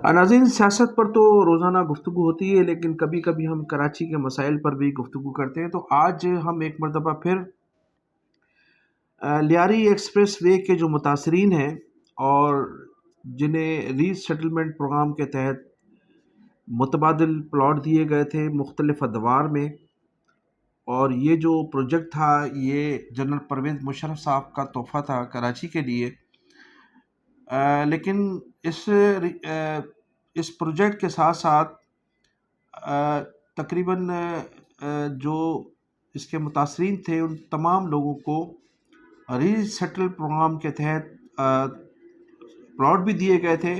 ناظرین، سیاست پر تو روزانہ گفتگو ہوتی ہے، لیکن کبھی کبھی ہم کراچی کے مسائل پر بھی گفتگو کرتے ہیں۔ تو آج ہم ایک مرتبہ پھر لیاری ایکسپریس وے کے جو متاثرین ہیں اور جنہیں ری سیٹلمنٹ پروگرام کے تحت متبادل پلاٹ دیے گئے تھے مختلف ادوار میں، اور یہ جو پروجیکٹ تھا یہ جنرل پرویز مشرف صاحب کا تحفہ تھا کراچی کے لیے۔ لیکن اس اس پروجیکٹ کے ساتھ ساتھ تقریباً جو اس کے متاثرین تھے ان تمام لوگوں کو ری سیٹل پروگرام کے تحت پلاٹ بھی دیے گئے تھے،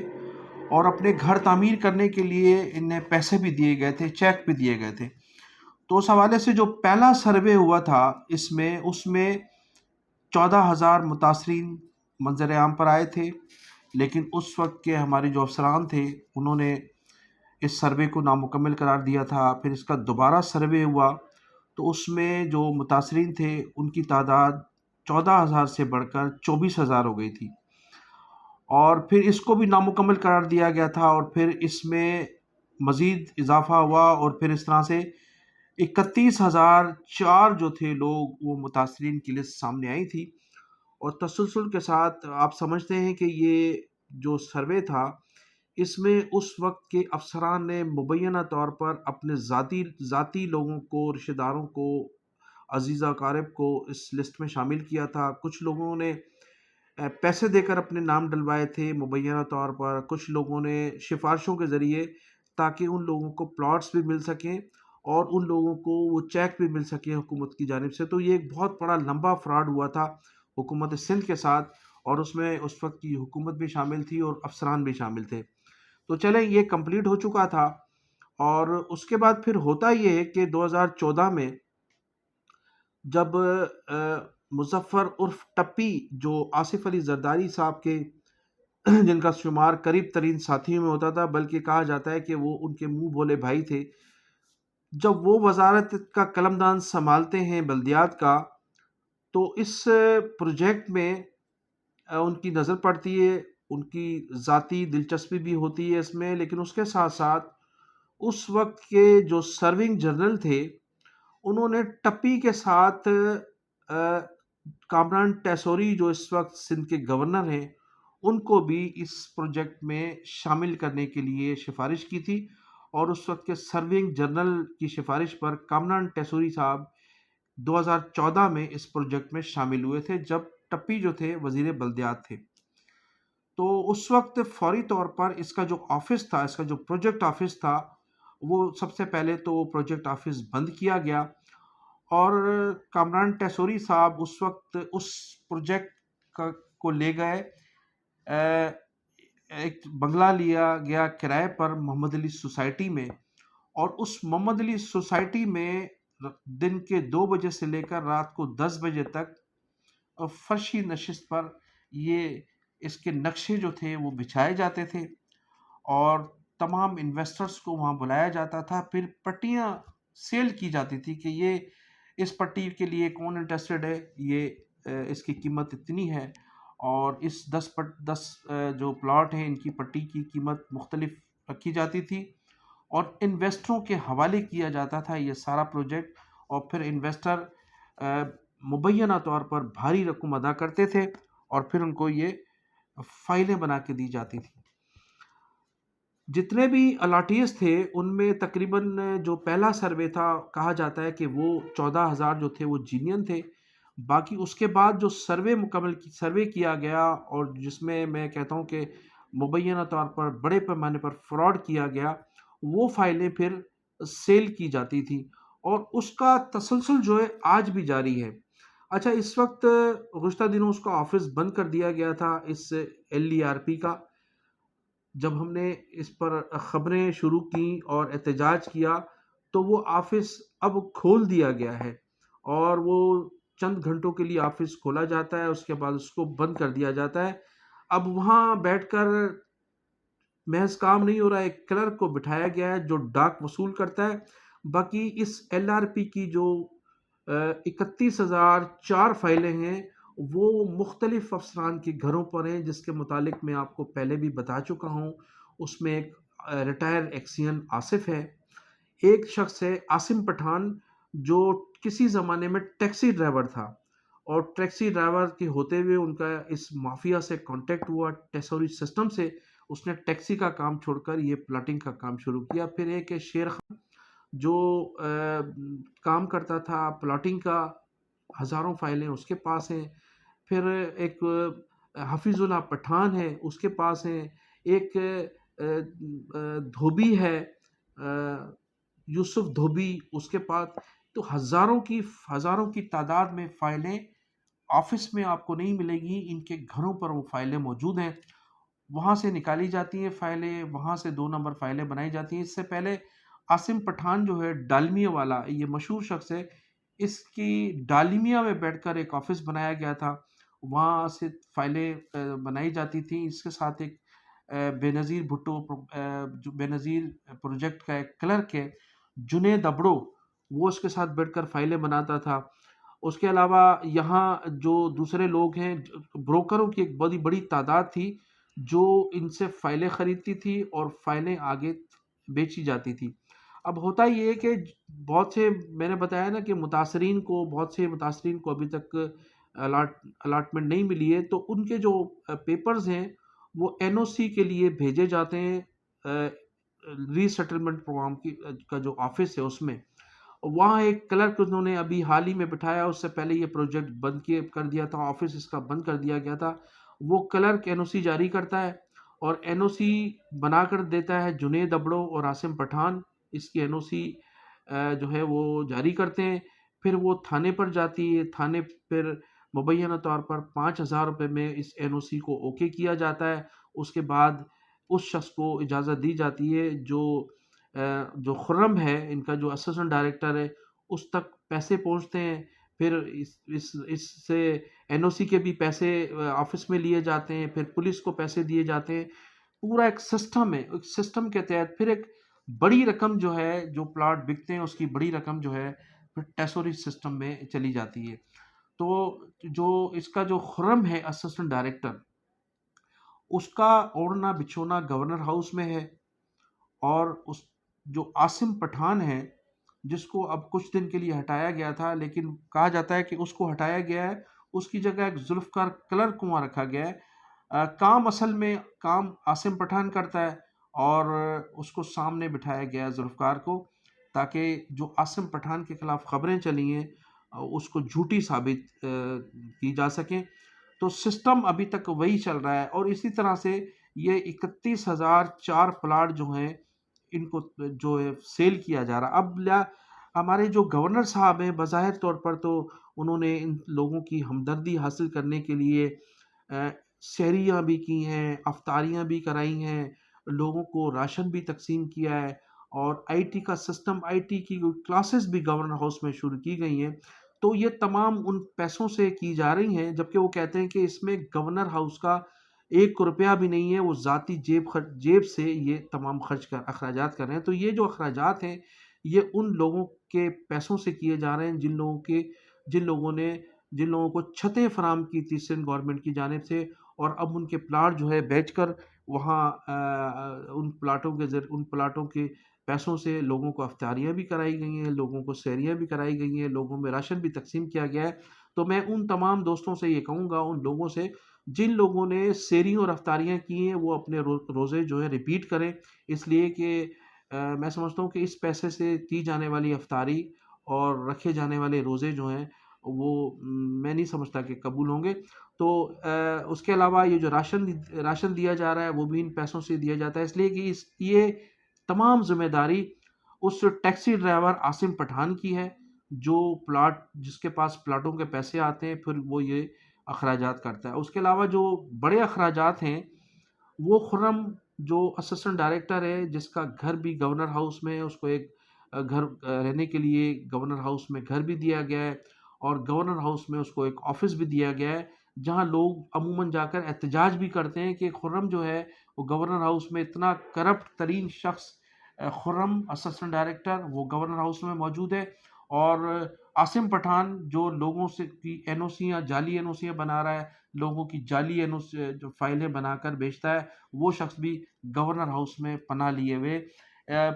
اور اپنے گھر تعمیر کرنے کے لیے انہیں پیسے بھی دیے گئے تھے، چیک بھی دیے گئے تھے۔ تو اس حوالے سے جو پہلا سروے ہوا تھا اس میں 14,000 متاثرین منظر عام پر آئے تھے، لیکن اس وقت کے ہمارے جو افسران تھے انہوں نے اس سروے کو نامکمل قرار دیا تھا۔ پھر اس کا دوبارہ سروے ہوا تو اس میں جو متاثرین تھے ان کی تعداد 14,000 سے بڑھ کر 24,000 ہو گئی تھی، اور پھر اس کو بھی نامکمل قرار دیا گیا تھا، اور پھر اس میں مزید اضافہ ہوا، اور پھر اس طرح سے 31,004 جو تھے لوگ وہ متاثرین کی لسٹ سامنے آئی تھی۔ اور تسلسل کے ساتھ آپ سمجھتے ہیں کہ یہ جو سروے تھا اس میں اس وقت کے افسران نے مبینہ طور پر اپنے ذاتی لوگوں کو، رشتہ داروں کو، عزیز اقارب کو اس لسٹ میں شامل کیا تھا۔ کچھ لوگوں نے پیسے دے کر اپنے نام ڈلوائے تھے مبینہ طور پر، کچھ لوگوں نے سفارشوں کے ذریعے، تاکہ ان لوگوں کو پلاٹس بھی مل سکیں اور ان لوگوں کو وہ چیک بھی مل سکیں حکومت کی جانب سے۔ تو یہ ایک بہت بڑا لمبا فراڈ ہوا تھا حکومت سندھ کے ساتھ، اور اس میں اس وقت کی حکومت بھی شامل تھی اور افسران بھی شامل تھے۔ تو چلیں، یہ کمپلیٹ ہو چکا تھا، اور اس کے بعد پھر ہوتا یہ ہے کہ 2014 میں جب مظفر عرف ٹپی، جو آصف علی زرداری صاحب کے جن کا شمار قریب ترین ساتھیوں میں ہوتا تھا، بلکہ کہا جاتا ہے کہ وہ ان کے منہ بولے بھائی تھے، جب وہ وزارت کا قلمدان سنبھالتے ہیں بلدیات کا، تو اس پروجیکٹ میں ان کی نظر پڑتی ہے، ان کی ذاتی دلچسپی بھی ہوتی ہے اس میں، لیکن اس کے ساتھ ساتھ اس وقت کے جو سرونگ جنرل تھے انہوں نے ٹپی کے ساتھ کامران ٹیسوری جو اس وقت سندھ کے گورنر ہیں ان کو بھی اس پروجیکٹ میں شامل کرنے کے لیے سفارش کی تھی، اور اس وقت کے سرونگ جنرل کی سفارش پر کامران ٹیسوری صاحب 2014 میں اس پروجیکٹ میں شامل ہوئے تھے، جب ٹپی جو تھے وزیر بلدیات تھے۔ تو اس وقت فوری طور پر اس کا جو آفس تھا، اس کا جو پروجیکٹ آفس تھا، وہ سب سے پہلے تو وہ پروجیکٹ آفس بند کیا گیا، اور کامران ٹیسوری صاحب اس وقت اس پروجیکٹ کو لے گئے، ایک بنگلہ لیا گیا کرائے پر محمد علی سوسائٹی میں، اور اس محمد علی سوسائٹی میں دن کے 2 بجے سے لے کر رات کو 10 بجے تک فرشی نشست پر یہ اس کے نقشے جو تھے وہ بچھائے جاتے تھے، اور تمام انویسٹرز کو وہاں بلایا جاتا تھا، پھر پٹیاں سیل کی جاتی تھی کہ یہ اس پٹی کے لیے کون انٹرسٹڈ ہے، یہ اس کی قیمت اتنی ہے، اور اس 10 جو پلاٹ ہیں ان کی پٹی کی قیمت مختلف رکھی جاتی تھی، اور انویسٹروں کے حوالے کیا جاتا تھا یہ سارا پروجیکٹ، اور پھر انویسٹر مبینہ طور پر بھاری رقم ادا کرتے تھے، اور پھر ان کو یہ فائلیں بنا کے دی جاتی تھی۔ جتنے بھی الاٹیز تھے ان میں تقریباً جو پہلا سروے تھا کہا جاتا ہے کہ وہ 14,000 جو تھے وہ جینین تھے، باقی اس کے بعد جو سروے کیا گیا، اور جس میں میں کہتا ہوں کہ مبینہ طور پر بڑے پیمانے پر فراڈ کیا گیا، وہ فائلیں پھر سیل کی جاتی تھی، اور اس کا تسلسل جو ہے آج بھی جاری ہے۔ اچھا، اس وقت گزشتہ دنوں اس کا آفس بند کر دیا گیا تھا، اس LERP کا۔ جب ہم نے اس پر خبریں شروع کی اور احتجاج کیا تو وہ آفس اب کھول دیا گیا ہے، اور وہ چند گھنٹوں کے لیے آفس کھولا جاتا ہے، اس کے بعد اس کو بند کر دیا جاتا ہے۔ اب وہاں بیٹھ کر محض کام نہیں ہو رہا ہے، ایک کلرک کو بٹھایا گیا ہے جو ڈاک وصول کرتا ہے۔ باقی اس LRP کی جو 31,004 فائلیں ہیں وہ مختلف افسران کے گھروں پر ہیں، جس کے متعلق میں آپ کو پہلے بھی بتا چکا ہوں، اس میں ایک ریٹائر ایکسین آصف ہے، ایک شخص ہے عاصم پٹھان جو کسی زمانے میں ٹیکسی ڈرائیور تھا، اور ٹیکسی ڈرائیور کے ہوتے ہوئے ان کا اس مافیا سے کانٹیکٹ ہوا، ٹیسوری سسٹم سے اس نے ٹیکسی کا کام چھوڑ کر یہ پلاٹنگ کا کام شروع کیا۔ پھر ایک ہے شیر خان جو کام کرتا تھا پلاٹنگ کا، ہزاروں فائلیں اس کے پاس ہیں۔ پھر ایک حفیظ اللہ پٹھان ہے، اس کے پاس ہیں۔ ایک دھوبی ہے، یوسف دھوبی، اس کے پاس تو ہزاروں کی تعداد میں فائلیں آفس میں آپ کو نہیں ملے گی، ان کے گھروں پر وہ فائلیں موجود ہیں، وہاں سے نکالی جاتی ہیں فائلیں، وہاں سے 2 نمبر فائلیں بنائی جاتی ہیں۔ اس سے پہلے عاصم پٹھان جو ہے ڈالمیا والا، یہ مشہور شخص ہے، اس کی ڈالمیا میں بیٹھ کر ایک آفس بنایا گیا تھا، وہاں سے فائلیں بنائی جاتی تھیں۔ اس کے ساتھ ایک بے نظیر بھٹو، جو بے نظیر پروجیکٹ کا ایک کلرک ہے جنید ابڑو، وہ اس کے ساتھ بیٹھ کر فائلیں بناتا تھا۔ اس کے علاوہ یہاں جو دوسرے لوگ ہیں، بروکروں کی ایک بڑی بڑی تعداد تھی جو ان سے فائلیں خریدتی تھی اور فائلیں آگے بیچی جاتی تھی۔ اب ہوتا یہ ہے کہ بہت سے، میں نے بتایا نا کہ بہت سے متاثرین کو ابھی تک الاٹمنٹ نہیں ملی ہے، تو ان کے جو پیپرز ہیں وہ این او سی کے لیے بھیجے جاتے ہیں ری سیٹلمنٹ پروگرام کا جو آفس ہے اس میں۔ وہاں ایک کلرک انہوں نے ابھی حال ہی میں بٹھایا، اس سے پہلے یہ پروجیکٹ بند کر دیا تھا، آفس اس کا بند کر دیا گیا تھا۔ وہ کلرک این او سی جاری کرتا ہے اور این او سی بنا کر دیتا ہے جنید ابڑو اور عاصم پٹھان، اس کی این او سی جو ہے وہ جاری کرتے ہیں۔ پھر وہ تھانے پر جاتی ہے، تھانے پھر مبینہ طور پر 5,000 روپے میں اس این او سی کو اوکے کیا جاتا ہے۔ اس کے بعد اس شخص کو اجازت دی جاتی ہے جو خرم ہے، ان کا جو اسسٹنٹ ڈائریکٹر ہے، اس تک پیسے پہنچتے ہیں۔ پھر اس سے این او سی کے بھی پیسے آفس میں لیے جاتے ہیں، پھر پولیس کو پیسے دیے جاتے ہیں۔ پورا ایک سسٹم ہے، ایک سسٹم کے تحت پھر ایک بڑی رقم جو ہے، جو پلاٹ بکتے ہیں اس کی بڑی رقم جو ہے پھر ٹیسوری سسٹم میں چلی جاتی ہے۔ تو جو اس کا جو خرم ہے اسسٹنٹ ڈائریکٹر، اس کا اوڑھنا بچھونا گورنر ہاؤس میں ہے، اور اس جو عاصم پٹھان ہے جس کو اب کچھ دن کے لیے ہٹایا گیا تھا، لیکن کہا جاتا ہے کہ اس کو ہٹایا گیا ہے، اس کی جگہ ایک ذوالفقار کلرک وہاں رکھا گیا ہے۔ کام اصل میں کام عاصم پٹھان کرتا ہے، اور اس کو سامنے بٹھایا گیا ہے ذوالفقار کو، تاکہ جو عاصم پٹھان کے خلاف خبریں چلی ہیں اس کو جھوٹی ثابت کی جا سکیں۔ تو سسٹم ابھی تک وہی چل رہا ہے، اور اسی طرح سے یہ 31,004 پلاٹ جو ہیں ان کو جو ہے سیل کیا جا رہا۔ اب ہمارے جو گورنر صاحب ہیں بظاہر طور پر تو انہوں نے ان لوگوں کی ہمدردی حاصل کرنے کے لیے سحریاں بھی کی ہیں، افطاریاں بھی کرائی ہیں، لوگوں کو راشن بھی تقسیم کیا ہے، اور آئی ٹی کا سسٹم، آئی ٹی کی کلاسز بھی گورنر ہاؤس میں شروع کی گئی ہیں۔ تو یہ تمام ان پیسوں سے کی جا رہی ہیں، جبکہ وہ کہتے ہیں کہ اس میں گورنر ہاؤس کا 1 روپیہ بھی نہیں ہے، وہ ذاتی جیب سے یہ تمام اخراجات کر رہے ہیں۔ تو یہ جو اخراجات ہیں یہ ان لوگوں کے پیسوں سے کیے جا رہے ہیں جن لوگوں کو چھتیں فراہم کی تھی سندھ گورنمنٹ کی جانب سے، اور اب ان کے پلاٹ جو ہے بیچ کر وہاں ان پلاٹوں کے پیسوں سے لوگوں کو افطاریاں بھی کرائی گئی ہیں، لوگوں کو سحریاں بھی کرائی گئی ہیں، لوگوں میں راشن بھی تقسیم کیا گیا ہے۔ تو میں ان تمام دوستوں سے یہ کہوں گا، ان لوگوں سے جن لوگوں نے سحریوں اور افطاریاں کی ہیں، وہ اپنے روزے جو ہے ریپیٹ کریں، اس لیے کہ میں سمجھتا ہوں کہ اس پیسے سے کی جانے والی افطاری اور رکھے جانے والے روزے جو ہیں وہ میں نہیں سمجھتا کہ قبول ہوں گے۔ تو اس کے علاوہ یہ جو راشن دیا جا رہا ہے وہ بھی ان پیسوں سے دیا جاتا ہے، اس لیے کہ یہ تمام ذمہ داری اس ٹیکسی ڈرائیور عاصم پٹھان کی ہے، جس کے پاس پلاٹوں کے پیسے آتے ہیں، پھر وہ یہ اخراجات کرتا ہے۔ اس کے علاوہ جو بڑے اخراجات ہیں وہ خرم جو اسسٹنٹ ڈائریکٹر ہے، جس کا گھر بھی گورنر ہاؤس میں ہے، اس کو ایک گھر رہنے کے لیے گورنر ہاؤس میں گھر بھی دیا گیا ہے، اور گورنر ہاؤس میں اس کو ایک آفس بھی دیا گیا ہے، جہاں لوگ عموماً جا کر احتجاج بھی کرتے ہیں کہ خرم جو ہے وہ گورنر ہاؤس میں اتنا کرپٹ ترین شخص، خرم اسسٹنٹ ڈائریکٹر، وہ گورنر ہاؤس میں موجود ہے، اور عاصم پٹھان جو لوگوں سے کی این او سیاں، جعلی این او سیاں بنا رہا ہے، لوگوں کی جعلی جو فائلیں بنا کر بیچتا ہے، وہ شخص بھی گورنر ہاؤس میں پناہ لیے ہوئے۔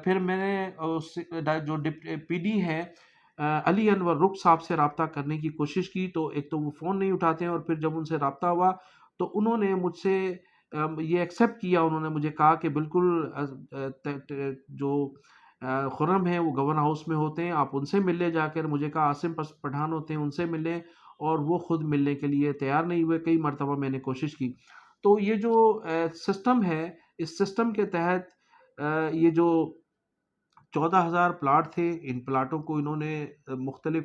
پھر میں نے جو پی ڈی ہے علی انور رخ صاحب سے رابطہ کرنے کی کوشش کی، تو ایک تو وہ فون نہیں اٹھاتے ہیں، اور پھر جب ان سے رابطہ ہوا تو انہوں نے مجھ سے یہ ایکسیپٹ کیا، انہوں نے مجھے کہا کہ بالکل جو خرم ہیں وہ گورنر ہاؤس میں ہوتے ہیں، آپ ان سے مل لیں جا کر۔ مجھے کہا عاصم پٹھان ہوتے ہیں، ان سے مل لیں، اور وہ خود ملنے کے لیے تیار نہیں ہوئے۔ کئی مرتبہ میں نے کوشش کی۔ تو یہ جو سسٹم ہے، اس سسٹم کے تحت یہ جو 14,000 پلاٹ تھے، ان پلاٹوں کو انہوں نے مختلف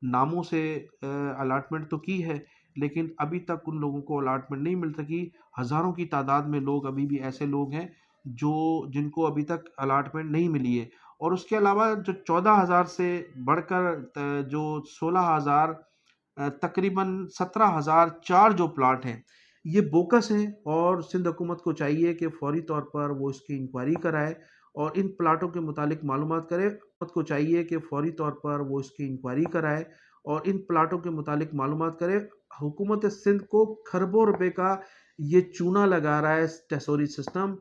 ناموں سے الاٹمنٹ تو کی ہے، لیکن ابھی تک ان لوگوں کو الاٹمنٹ نہیں مل سکی۔ ہزاروں کی تعداد میں لوگ ابھی بھی ایسے لوگ ہیں جن کو ابھی تک الاٹمنٹ نہیں ملی ہے۔ اور اس کے علاوہ جو 14,000 سے بڑھ کر جو 16,000 تقریباً 17,004 جو پلاٹ ہیں، یہ بوکس ہیں، اور سندھ حکومت کو چاہیے کہ فوری طور پر وہ اس کی انکوائری کرائے اور ان پلاٹوں کے متعلق معلومات کرے۔ حکومت کو چاہیے کہ فوری طور پر وہ اس کی انکوائری کرائے اور ان پلاٹوں کے متعلق معلومات کرے۔ حکومت سندھ کو کھربوں روپے کا یہ چونا لگا رہا ہے ٹیسوری سسٹم۔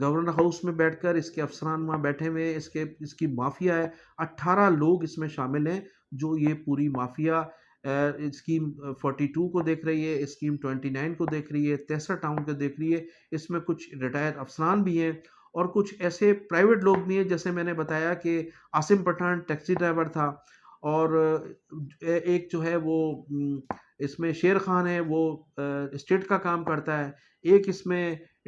گورنر ہاؤس میں بیٹھ کر اس کے افسران وہاں بیٹھے ہوئے، اس کی مافیا ہے۔ 18 لوگ اس میں شامل ہیں جو یہ پوری مافیا اسکیم 42 کو دیکھ رہی ہے، اسکیم 29 کو دیکھ رہی ہے، 63 ٹاؤن کو دیکھ رہی ہے۔ اس میں کچھ ریٹائر افسران بھی ہیں اور کچھ ایسے پرائیویٹ لوگ بھی ہیں، جیسے میں نے بتایا کہ عاصم پٹھان ٹیکسی ڈرائیور تھا، اور ایک جو ہے وہ اس میں شیر خان ہے، وہ اسٹیٹ کا کام کرتا ہے، ایک اس میں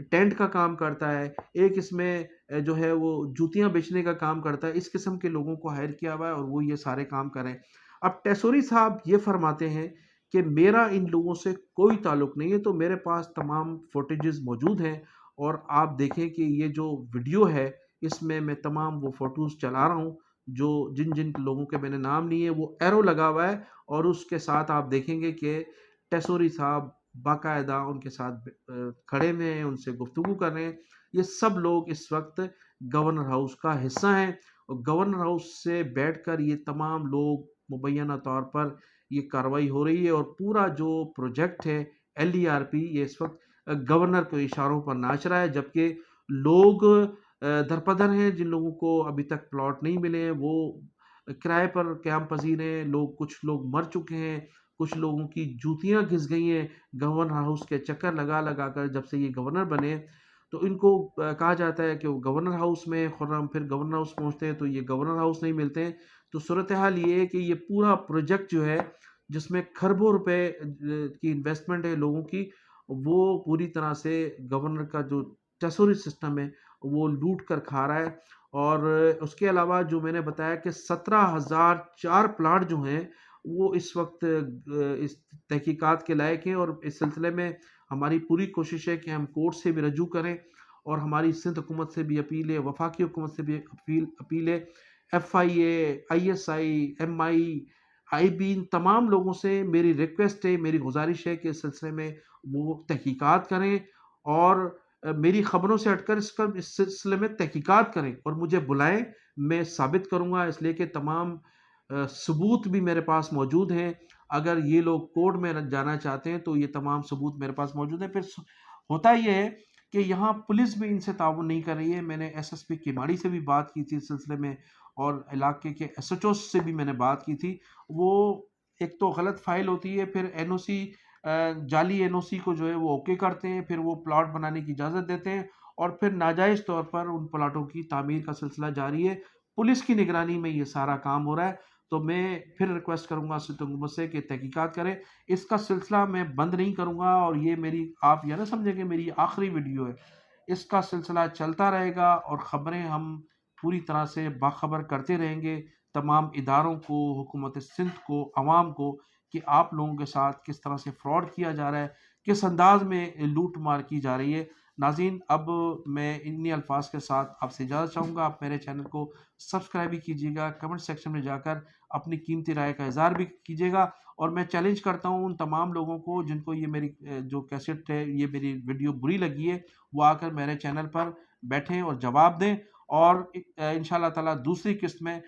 ٹینٹ کا کام کرتا ہے، ایک اس میں جو ہے وہ جوتیاں بیچنے کا کام کرتا ہے۔ اس قسم کے لوگوں کو ہائر کیا ہوا ہے اور وہ یہ سارے کام کریں۔ اب ٹیسوری صاحب یہ فرماتے ہیں کہ میرا ان لوگوں سے کوئی تعلق نہیں ہے، تو میرے پاس تمام فوٹیجز موجود ہیں، اور آپ دیکھیں کہ یہ جو ویڈیو ہے اس میں تمام وہ فوٹوز چلا رہا ہوں، جو جن لوگوں کے میں نے نام لیے، وہ ایرو لگا ہوا ہے، اور اس کے ساتھ آپ دیکھیں گے کہ ٹیسوری صاحب باقاعدہ ان کے ساتھ کھڑے ہوئے ہیں، ان سے گفتگو کر رہے ہیں۔ یہ سب لوگ اس وقت گورنر ہاؤس کا حصہ ہیں، اور گورنر ہاؤس سے بیٹھ کر یہ تمام لوگ مبینہ طور پر یہ کارروائی ہو رہی ہے، اور پورا جو پروجیکٹ ہے LERP یہ اس وقت گورنر کے اشاروں پر ناچ رہا ہے، جبکہ لوگ درپدر ہیں، جن لوگوں کو ابھی تک پلاٹ نہیں ملے ہیں، وہ کرائے پر قیام پذیر ہیں۔ کچھ لوگ مر چکے ہیں، کچھ لوگوں کی جوتیاں گھس گئی ہیں گورنر ہاؤس کے چکر لگا لگا کر۔ جب سے یہ گورنر بنے تو ان کو کہا جاتا ہے کہ وہ گورنر ہاؤس میں خرم، پھر گورنر ہاؤس پہنچتے ہیں تو یہ گورنر ہاؤس نہیں ملتے ہیں۔ تو صورتحال یہ ہے کہ یہ پورا پروجیکٹ جو ہے، جس میں کھربوں روپے کی انویسٹمنٹ ہے لوگوں کی، وہ پوری طرح سے گورنر کا جو ٹیسوری سسٹم ہے وہ لوٹ کر کھا رہا ہے۔ اور اس کے علاوہ جو میں نے بتایا کہ 17,004 پلاٹ جو ہیں وہ اس وقت اس تحقیقات کے لائق ہیں، اور اس سلسلے میں ہماری پوری کوشش ہے کہ ہم کورٹ سے بھی رجوع کریں، اور ہماری سندھ حکومت سے بھی اپیل ہے، وفاقی حکومت سے بھی اپیل ہے، FIA، ISI، MI، IB، ان تمام لوگوں سے میری ریکویسٹ ہے، میری گزارش ہے کہ اس سلسلے میں وہ تحقیقات کریں، اور میری خبروں سے ہٹ کر اس سلسلے میں تحقیقات کریں اور مجھے بلائیں۔ میں ثابت کروں گا، اس لیے کہ تمام ثبوت بھی میرے پاس موجود ہیں۔ اگر یہ لوگ کورٹ میں جانا چاہتے ہیں تو یہ تمام ثبوت میرے پاس موجود ہیں۔ پھر ہوتا یہ ہے کہ یہاں پولیس بھی ان سے تعاون نہیں کر رہی ہے۔ میں نے SSP کیماڑی سے بھی بات کی تھی اس سلسلے میں، اور علاقے کے SHO سے بھی میں نے بات کی تھی۔ وہ ایک تو غلط فائل ہوتی ہے، پھر NOC جعلی NOC کو جو ہے وہ اوکے کرتے ہیں، پھر وہ پلاٹ بنانے کی اجازت دیتے ہیں، اور پھر ناجائز طور پر ان پلاٹوں کی تعمیر کا سلسلہ جاری ہے۔ پولیس کی نگرانی میں یہ سارا کام ہو رہا ہے۔ تو میں پھر ریکویسٹ کروں گا سندھ حکومت سے کہ تحقیقات کریں۔ اس کا سلسلہ میں بند نہیں کروں گا، اور یہ میری، آپ یہ نہ سمجھیں کہ میری آخری ویڈیو ہے۔ اس کا سلسلہ چلتا رہے گا، اور خبریں ہم پوری طرح سے باخبر کرتے رہیں گے تمام اداروں کو، حکومت سندھ کو، عوام کو، کہ آپ لوگوں کے ساتھ کس طرح سے فراڈ کیا جا رہا ہے، کس انداز میں لوٹ مار کی جا رہی ہے۔ ناظرین، اب میں انہی الفاظ کے ساتھ آپ سے اجازت چاہوں گا۔ آپ میرے چینل کو سبسکرائب بھی کیجیے گا، کمنٹ سیکشن میں جا کر اپنی قیمتی رائے کا اظہار بھی کیجیے گا، اور میں چیلنج کرتا ہوں ان تمام لوگوں کو جن کو یہ میری جو کیسٹ ہے، یہ میری ویڈیو بری لگی ہے، وہ آ کر میرے چینل پر بیٹھیں اور جواب دیں، اور انشاءاللہ تعالی دوسری قسط میں